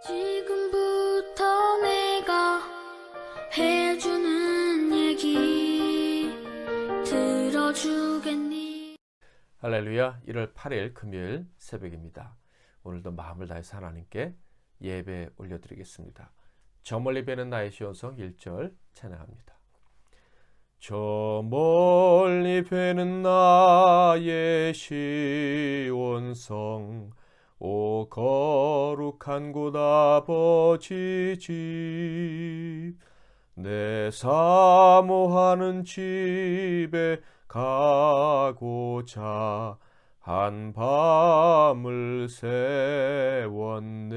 지금부터 내가 해주는 얘기 들어주겠니? 할렐루야. 1월 8일 금요일 새벽입니다. 오늘도 마음을 다해서 하나님께 예배 올려드리겠습니다. 저 멀리 뵈는 나의 시온성 1절 찬양합니다. 저 멀리 뵈는 나의 시온성, 오 거룩한 곳 아버지 집, 내 사모하는 집에 가고자 한 밤을 세웠네.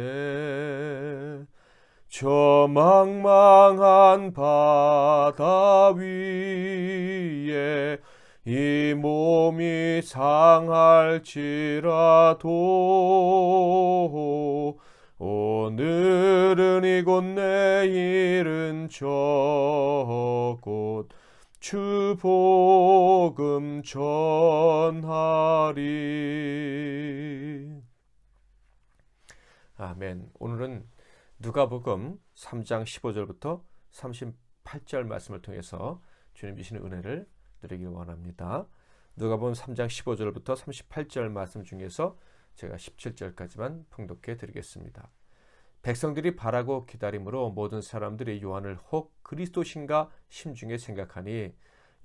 저 망망한 바다 위에 이 몸이 상할지라도 오늘은 이곳 내일은 저곳 주 복음 전하리. 아멘. 오늘은 누가복음 3장 15절부터 38절 말씀을 통해서 주님 주시는 은혜를 누리길 원합니다. 누가복음 3장 15절부터 38절 말씀 중에서 제가 17절까지만 봉독해 드리겠습니다. 백성들이 바라고 기다림으로 모든 사람들이 요한을 혹 그리스도신가 심중에 생각하니,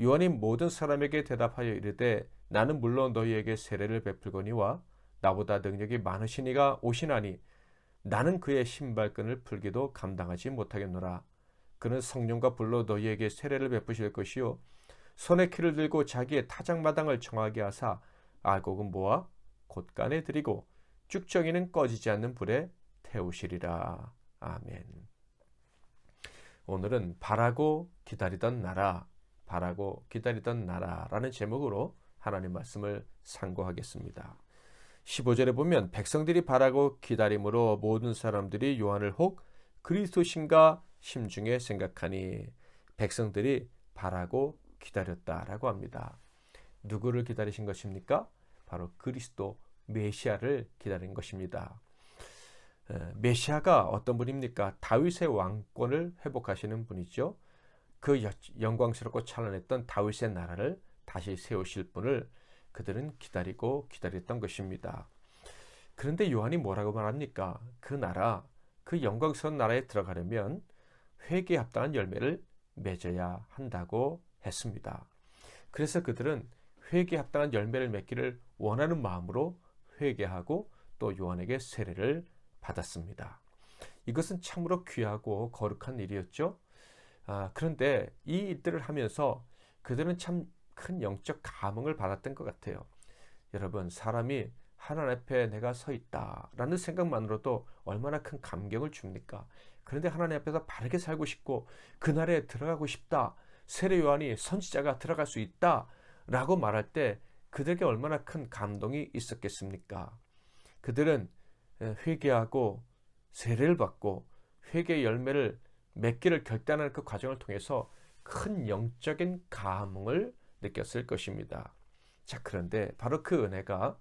요한이 모든 사람에게 대답하여 이르되 나는 물론 너희에게 세례를 베풀거니와 나보다 능력이 많으신 이가 오시나니 나는 그의 신발끈을 풀기도 감당하지 못하겠노라. 그는 성령과 불로 너희에게 세례를 베푸실 것이요 손에 키를 들고 자기의 타작마당을 정하게 하사 알곡은 모아 곳간에 들이고 쭉정이는 꺼지지 않는 불에 태우시리라. 아멘. 오늘은 바라고 기다리던 나라, 바라고 기다리던 나라라는 제목으로 하나님 말씀을 상고하겠습니다. 15절에 보면 백성들이 바라고 기다림으로 모든 사람들이 요한을 혹 그리스도신가 심중에 생각하니, 백성들이 바라고 기다렸다라고 합니다. 누구를 기다리신 것입니까? 바로 그리스도 메시아를 기다린 것입니다. 메시아가 어떤 분입니까? 다윗의 왕권을 회복하시는 분이죠. 그 영광스럽고 찬란했던 다윗의 나라를 다시 세우실 분을 그들은 기다리고 기다렸던 것입니다. 그런데 요한이 뭐라고 말합니까? 그 나라, 그 영광스러운 나라에 들어가려면 회개에 합당한 열매를 맺어야 한다고 했습니다. 그래서 그들은 회개에 합당한 열매를 맺기를 원하는 마음으로 회개하고 또 요한에게 세례를 받았습니다. 이것은 참으로 귀하고 거룩한 일이었죠. 그런데 이 일들을 하면서 그들은 참 큰 영적 감흥을 받았던 것 같아요. 여러분, 사람이 하나님 앞에 내가 서 있다라는 생각만으로도 얼마나 큰 감격을 줍니까? 그런데 하나님 앞에서 바르게 살고 싶고 그 나라에 들어가고 싶다, 세례 요한이 선지자가 들어갈 수 있다 라고 말할 때 그들에게 얼마나 큰 감동이 있었겠습니까? 그들은 회개하고 세례를 받고 회개의 열매를 맺기를 결단하는 그 과정을 통해서 큰 영적인 감흥을 느꼈을 것입니다. 자, 그런데 바로 그 은혜가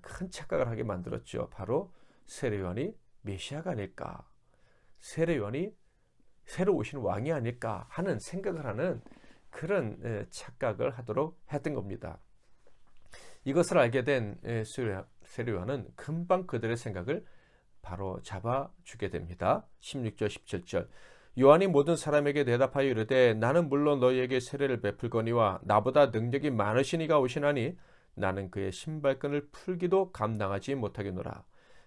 큰 착각을 하게 만들었죠. 바로 세례 요한이 메시아가 아닐까, 세례 요한이 새로 오신 왕이 아닐까 하는 생각을 하는 그런 착각을 하도록 했던 겁니다. 이것을 알게 된 세례 요한은 금방 그들의 생각을 바로 잡아주게 됩니다. 16절 17절 요한이 모든 사람에게 대답하여 이르되 나는 물론 너희에게 세례를 베풀거니와 나보다 능력이 많으신 이가 오시나니 나는 그의 신발끈을 풀기도 감당하지 못하겠노라.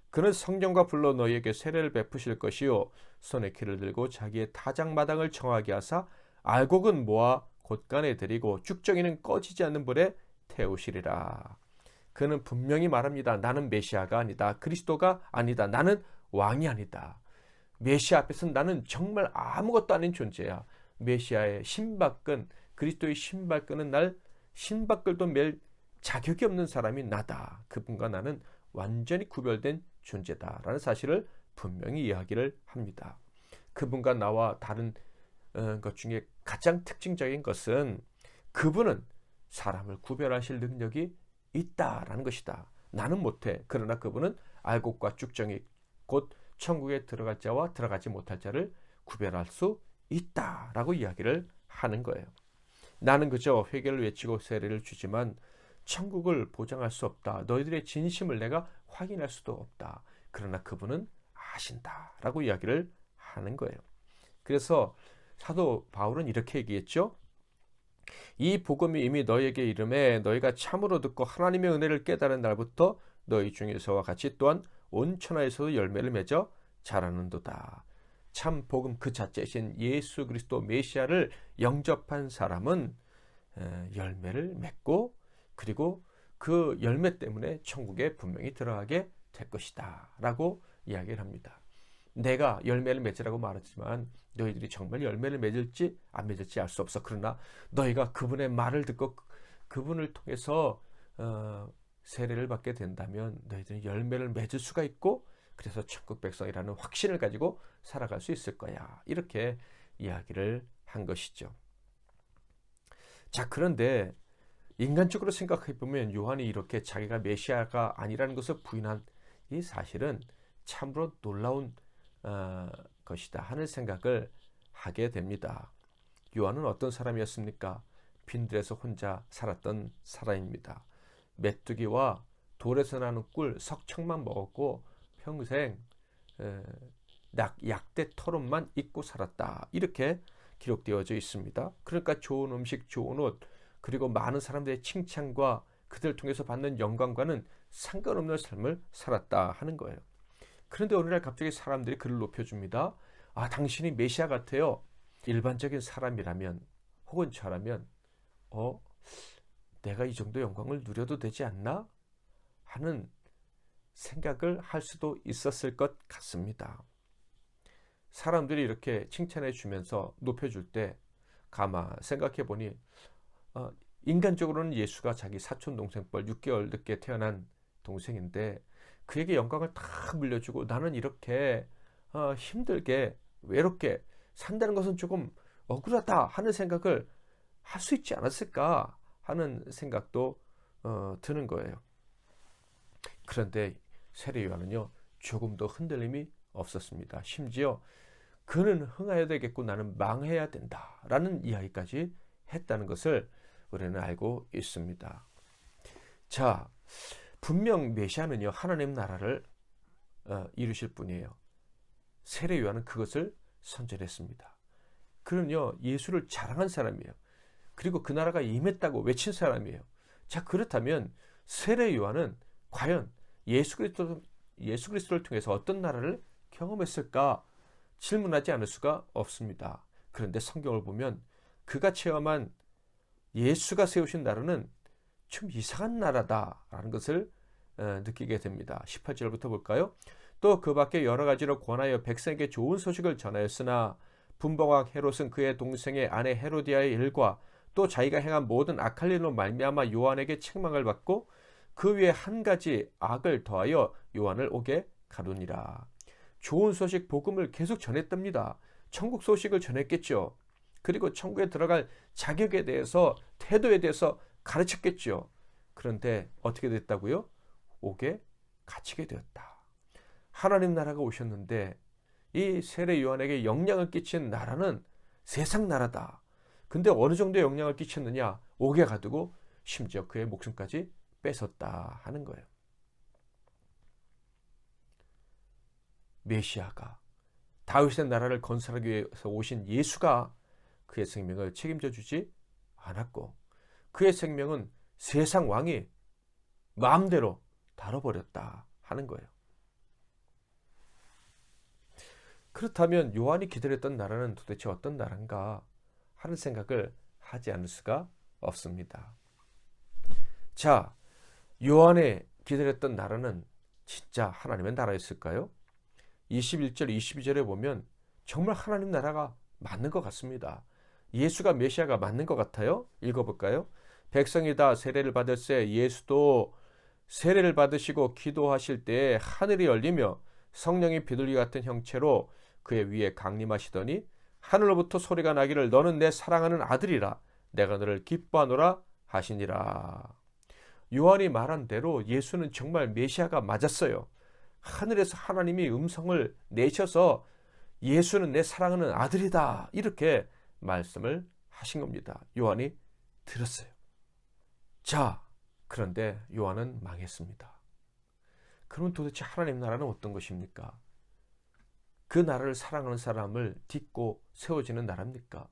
그는 성령과 불로 너희에게 세례를 베푸실 것이요 손에 키를 들고 자기의 타작마당을 정하게 하사 알곡은 모아 곳간에 들이고 쭉정이는 꺼지지 않는 불에 태우시리라. 그는 분명히 말합니다. 나는 메시아가 아니다, 그리스도가 아니다, 나는 왕이 아니다. 메시아 앞에서는 나는 정말 아무것도 아닌 존재야. 메시아의 신발끈, 그리스도의 신발끈은 날 신발끈도 맬 자격이 없는 사람이 나다. 그분과 나는 완전히 구별된 존재다라는 사실을 분명히 이야기를 합니다. 그분과 나와 다른 것 중에 가장 특징적인 것은 그분은 사람을 구별하실 능력이 있다라는 것이다. 나는 못해. 그러나 그분은 알곡과 쭉정이 곧 천국에 들어갈 자와 들어가지 못할 자를 구별할 수 있다라고 이야기를 하는 거예요. 나는 그저 회개를 외치고 세례를 주지만 천국을 보장할 수 없다. 너희들의 진심을 내가 확인할 수도 없다. 그러나 그분은 아신다라고 이야기를 하는 거예요. 그래서 사도 바울은 이렇게 얘기했죠. 이 복음이 이미 너희에게 이름에 너희가 참으로 듣고 하나님의 은혜를 깨달은 날부터 너희 중에서와 같이 또한 온 천하에서도 열매를 맺어 자라는도다. 참 복음 그 자체이신 예수 그리스도 메시아를 영접한 사람은 열매를 맺고 그리고 그 열매 때문에 천국에 분명히 들어가게 될 것이다 라고 이야기를 합니다. 내가 열매를 맺으라고 말했지만 너희들이 정말 열매를 맺을지 안 맺을지 알 수 없어. 그러나 너희가 그분의 말을 듣고 그분을 통해서 세례를 받게 된다면 너희들이 열매를 맺을 수가 있고 그래서 천국 백성이라는 확신을 가지고 살아갈 수 있을 거야. 이렇게 이야기를 한 것이죠. 자, 그런데 인간적으로 생각해 보면 요한이 이렇게 자기가 메시아가 아니라는 것을 부인한 이 사실은 참으로 놀라운 것이다 하는 생각을 하게 됩니다. 요한은 어떤 사람이었습니까? 빈들에서 혼자 살았던 사람입니다. 메뚜기와 돌에서 나는 꿀, 석청만 먹었고 평생 약대 털옷만 입고 살았다. 이렇게 기록되어져 있습니다. 그러니까 좋은 음식, 좋은 옷, 그리고 많은 사람들의 칭찬과 그들을 통해서 받는 영광과는 상관없는 삶을 살았다 하는 거예요. 그런데 어느 날 갑자기 사람들이 그를 높여줍니다. 아, 당신이 메시아 같아요. 일반적인 사람이라면 혹은 저라면 내가 이 정도 영광을 누려도 되지 않나? 하는 생각을 할 수도 있었을 것 같습니다. 사람들이 이렇게 칭찬해 주면서 높여줄 때 가만 생각해 보니 인간적으로는 예수가 자기 사촌 동생뻘 6개월 늦게 태어난 동생인데 그에게 영광을 다 물려주고 나는 이렇게 힘들게 외롭게 산다는 것은 조금 억울하다 하는 생각을 할 수 있지 않았을까 하는 생각도 드는 거예요. 그런데 세례 요한은요 조금도 흔들림이 없었습니다. 심지어 그는 흥하여야 되겠고 나는 망해야 된다라는 이야기까지 했다는 것을 우리는 알고 있습니다. 자, 분명 메시아는요 하나님 나라를 이루실 분이에요. 세례 요한은 그것을 선전했습니다. 그는요 예수를 자랑한 사람이에요. 그리고 그 나라가 임했다고 외친 사람이에요. 자, 그렇다면 세례 요한은 과연 예수 그리스도를 통해서 어떤 나라를 경험했을까 질문하지 않을 수가 없습니다. 그런데 성경을 보면 그가 체험한 예수가 세우신 나라는 좀 이상한 나라다라는 것을 느끼게 됩니다. 18절부터 볼까요? 또 그 밖에 여러 가지로 권하여 백성에게 좋은 소식을 전하였으나 분봉왕 헤롯은 그의 동생의 아내 헤로디아의 일과 또 자기가 행한 모든 악할 일로 말미암아 요한에게 책망을 받고 그 위에 한 가지 악을 더하여 요한을 옥에 가두니라. 좋은 소식 복음을 계속 전했답니다. 천국 소식을 전했겠죠. 그리고 천국에 들어갈 자격에 대해서 태도에 대해서 가르쳤겠죠. 그런데 어떻게 됐다고요? 옥에 갇히게 되었다. 하나님 나라가 오셨는데 이 세례 요한에게 영향을 끼친 나라는 세상 나라다. 근데 어느 정도의 영향을 끼쳤느냐? 옥에 가두고 심지어 그의 목숨까지 뺏었다 하는 거예요. 메시아가 다윗의 나라를 건설하기 위해서 오신 예수가 그의 생명을 책임져 주지 않았고 그의 생명은 세상 왕이 마음대로 다뤄버렸다 하는 거예요. 그렇다면 요한이 기다렸던 나라는 도대체 어떤 나라인가 하는 생각을 하지 않을 수가 없습니다. 자, 요한이 기다렸던 나라는 진짜 하나님의 나라였을까요? 21절, 22절에 보면 정말 하나님 나라가 맞는 것 같습니다. 예수가 메시아가 맞는 것 같아요. 읽어볼까요? 백성이 다 세례를 받을새 예수도 세례를 받으시고 기도하실 때에 하늘이 열리며 성령이 비둘기 같은 형체로 그의 위에 강림하시더니 하늘로부터 소리가 나기를 너는 내 사랑하는 아들이라 내가 너를 기뻐하노라 하시니라. 요한이 말한 대로 예수는 정말 메시아가 맞았어요. 하늘에서 하나님이 음성을 내셔서 예수는 내 사랑하는 아들이다 이렇게 말씀을 하신 겁니다. 요한이 들었어요. 자, 그런데 요한은 망했습니다. 그럼 도대체 하나님 나라는 어떤 것입니까? 그 나라를 사랑하는 사람을 딛고 세워지는 나라입니까?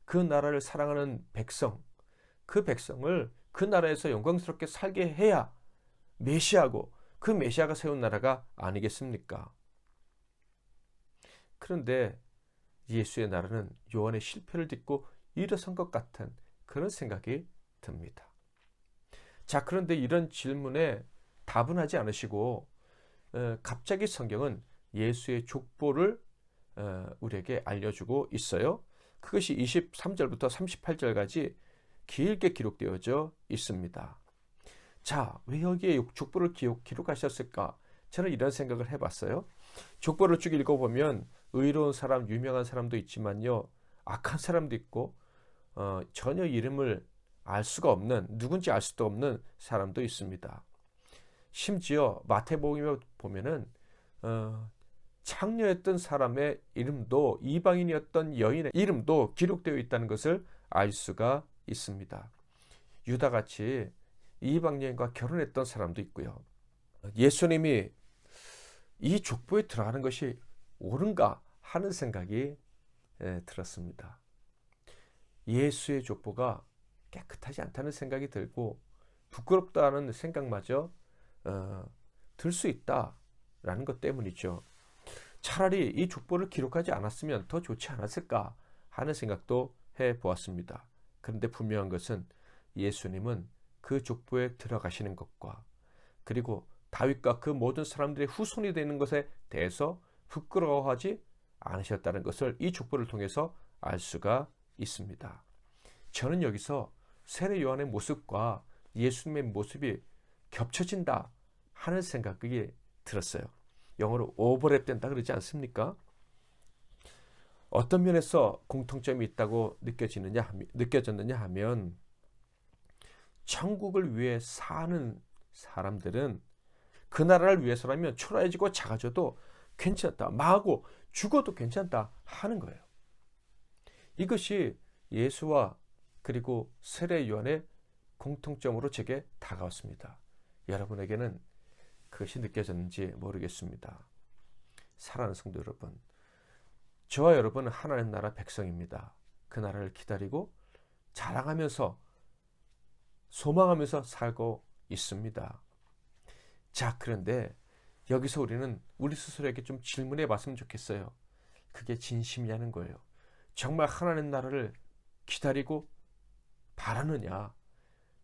그 나라를 사랑하는 백성, 그 백성을 그 나라에서 영광스럽게 살게 해야 메시아고 그 메시아가 세운 나라가 아니겠습니까? 그런데 예수의 나라는 요한의 실패를 딛고 일어선 것 같은 그런 생각이 듭니다. 자, 그런데 이런 질문에 답은 하지 않으시고 갑자기 성경은 예수의 족보를 우리에게 알려주고 있어요. 그것이 23절부터 38절까지 길게 기록되어져 있습니다. 자, 왜 여기에 족보를 기록하셨을까? 저는 이런 생각을 해봤어요. 족보를 쭉 읽어보면 의로운 사람, 유명한 사람도 있지만요, 악한 사람도 있고 전혀 이름을 알 수가 없는, 누군지 알 수도 없는 사람도 있습니다. 심지어 마태복음에 보면은 창녀였던 사람의 이름도, 이방인이었던 여인의 이름도 기록되어 있다는 것을 알 수가 있습니다. 유다같이 이방 여인과 결혼했던 사람도 있고요. 예수님이 이 족보에 들어가는 것이 옳은가 하는 생각이 들었습니다. 예수의 족보가 깨끗하지 않다는 생각이 들고 부끄럽다는 생각마저 들 수 있다라는 것 때문이죠. 차라리 이 족보를 기록하지 않았으면 더 좋지 않았을까 하는 생각도 해보았습니다. 그런데 분명한 것은 예수님은 그 족보에 들어가시는 것과 그리고 다윗과 그 모든 사람들의 후손이 되는 것에 대해서 부끄러워하지 않으셨다는 것을 이 족보를 통해서 알 수가 있습니다. 저는 여기서 세례 요한의 모습과 예수님의 모습이 겹쳐진다 하는 생각이 들었어요. 영어로 오버랩된다 그러지 않습니까? 어떤 면에서 공통점이 있다고 느껴졌느냐 하면 천국을 위해 사는 사람들은 그 나라를 위해서라면 초라해지고 작아져도 괜찮다, 망하고 죽어도 괜찮다 하는 거예요. 이것이 예수와 그리고 세례 요한의 공통점으로 제게 다가왔습니다. 여러분에게는 그것이 느껴졌는지 모르겠습니다. 사랑하는 성도 여러분, 저와 여러분은 하나님 나라 백성입니다. 그 나라를 기다리고 자랑하면서 소망하면서 살고 있습니다. 자, 그런데 여기서 우리는 우리 스스로에게 좀 질문해 봤으면 좋겠어요. 그게 진심이냐는 거예요. 정말 하나님 나라를 기다리고 바라느냐?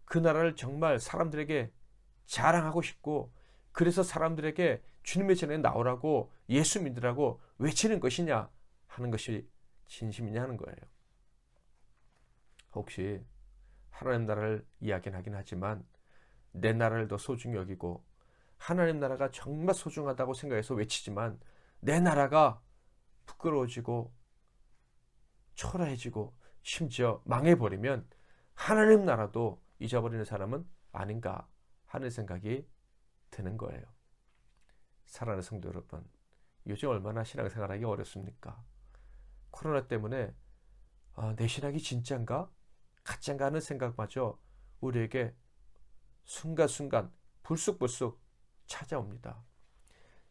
그 나라를 정말 사람들에게 자랑하고 싶고 그래서 사람들에게 주님의 전에 나오라고 예수 믿으라고 외치는 것이냐 하는 것이 진심이냐 하는 거예요. 혹시 하나님 나라를 이야기는 하긴 하지만 내 나라를 더 소중히 여기고 하나님 나라가 정말 소중하다고 생각해서 외치지만 내 나라가 부끄러워지고 초라해지고 심지어 망해버리면 하나님 나라도 잊어버리는 사람은 아닌가 하는 생각이 드는 거예요. 사랑하는 성도 여러분, 요즘 얼마나 신앙생활하기 어렵습니까? 코로나 때문에 내 신앙이 진짜인가? 가짜인가 하는 생각마저 우리에게 순간순간 불쑥불쑥 찾아옵니다.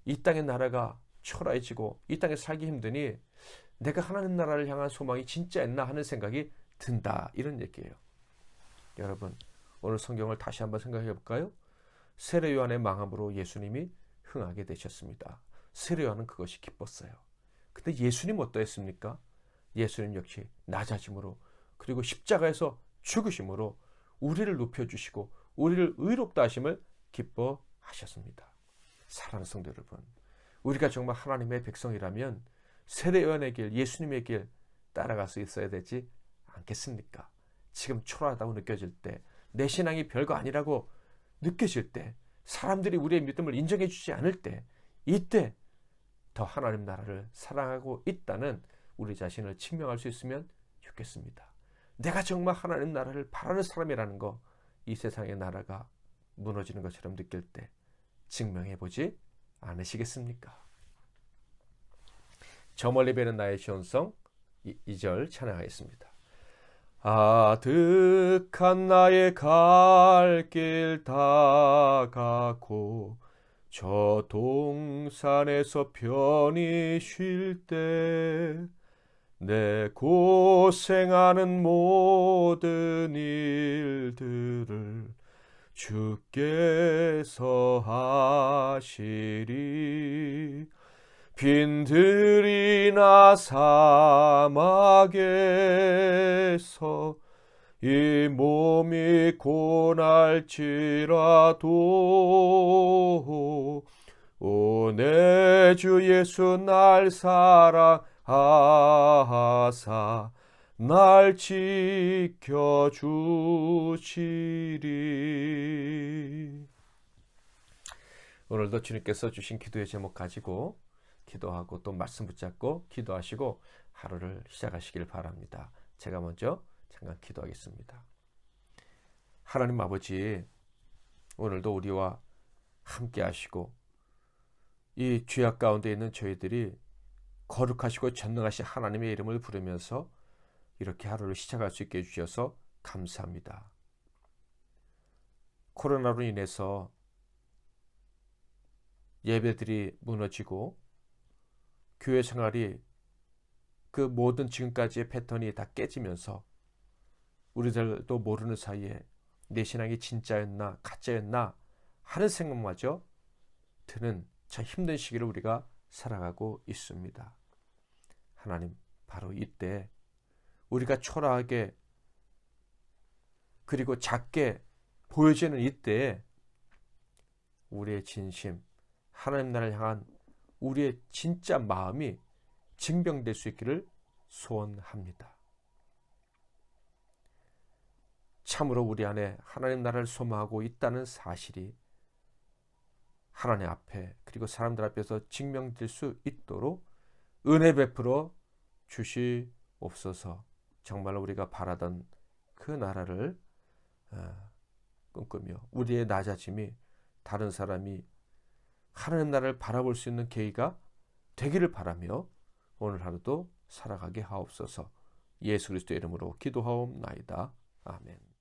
이 땅의 나라가 초라해지고 이 땅에 살기 힘드니 내가 하나님 나라를 향한 소망이 진짜였나 하는 생각이 든다, 이런 얘기예요. 여러분, 오늘 성경을 다시 한번 생각해 볼까요? 세례 요한의 망함으로 예수님이 흥하게 되셨습니다. 세례 요한은 그것이 기뻤어요. 근데 예수님 어떠했습니까? 예수님 역시 낮아짐으로 그리고 십자가에서 죽으심으로 우리를 높여주시고 우리를 의롭다 하심을 기뻐하셨습니다. 사랑하는 성도 여러분, 우리가 정말 하나님의 백성이라면 세례 요한의 길, 예수님의 길 따라갈 수 있어야 되지 않겠습니까? 지금 초라하다고 느껴질 때, 내 신앙이 별거 아니라고 느껴질 때, 사람들이 우리의 믿음을 인정해 주지 않을 때, 이때 더 하나님 나라를 사랑하고 있다는 우리 자신을 증명할 수 있으면 좋겠습니다. 내가 정말 하나님 나라를 바라는 사람이라는 거, 이 세상의 나라가 무너지는 것처럼 느낄 때 증명해 보지 않으시겠습니까? 저 멀리 뵈는 나의 시온성 2절 찬양하겠습니다. 아득한 나의 갈 길 다가고 저 동산에서 편히 쉴 때 내 고생하는 모든 일들을 주께서 하시리. 빈들이나 사막에서 이 몸이 고날지라도 오 내 주 예수 날 사랑하사 날 지켜주시리. 오늘도 주님께서 주신 기도의 제목 가지고 기도하고 또 말씀 붙잡고 기도하시고 하루를 시작하시길 바랍니다. 제가 먼저 잠깐 기도하겠습니다. 하나님 아버지, 오늘도 우리와 함께 하시고 이 죄악 가운데 있는 저희들이 거룩하시고 전능하신 하나님의 이름을 부르면서 이렇게 하루를 시작할 수 있게 해주셔서 감사합니다. 코로나로 인해서 예배들이 무너지고 교회 생활이 그 모든 지금까지의 패턴이 다 깨지면서 우리들도 모르는 사이에 내 신앙이 진짜였나 가짜였나 하는 생각마저 드는 참 힘든 시기를 우리가 살아가고 있습니다. 하나님, 바로 이때 우리가 초라하게 그리고 작게 보여지는 이때에 우리의 진심, 하나님 나라를 향한 우리의 진짜 마음이 증명될 수 있기를 소원합니다. 참으로 우리 안에 하나님 나라를 소망하고 있다는 사실이 하나님 앞에 그리고 사람들 앞에서 증명될 수 있도록 은혜 베풀어 주시옵소서. 정말 우리가 바라던 그 나라를 꿈꾸며 우리의 낮아짐이 다른 사람이 하나님 나라를 바라볼 수 있는 계기가 되기를 바라며 오늘 하루도 살아가게 하옵소서. 예수 그리스도의 이름으로 기도하옵나이다. 아멘.